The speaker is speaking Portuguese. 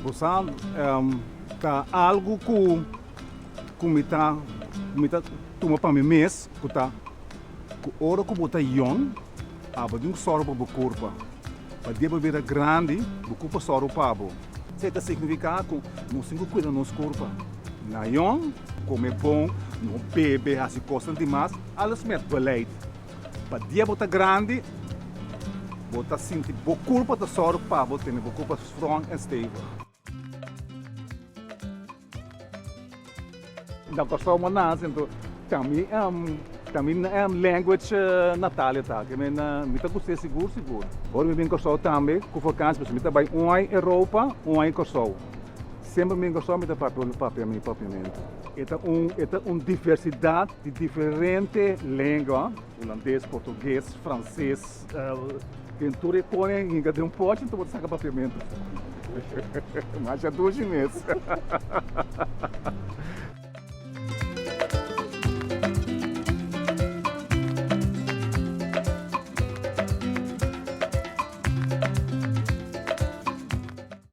Você tá algo que me toma para mim mês, que tá que hora que botar ion, aba de soro para o corpo. Para dia beber grande, o corpo soro para abo. Isso significa que não se cuida nos corpo. Na ion, comer bom, não beber, assim costa demais, alles met beleid. Para dia botar grande, botar sentir o corpo da soro para abo, ter o corpo strong e stable. Da costa uma nas, então também é language natália tá, que me tá gostei seguro. Agora me vem costa também, com vacances, mas me tá bem Europa, costa. Sempre me costa me tá papiamento. É uma diversidade de diferentes línguas, holandês, português, francês, que tudo é põe em cada pote, então você saca papiamento. Mas já 2 meses.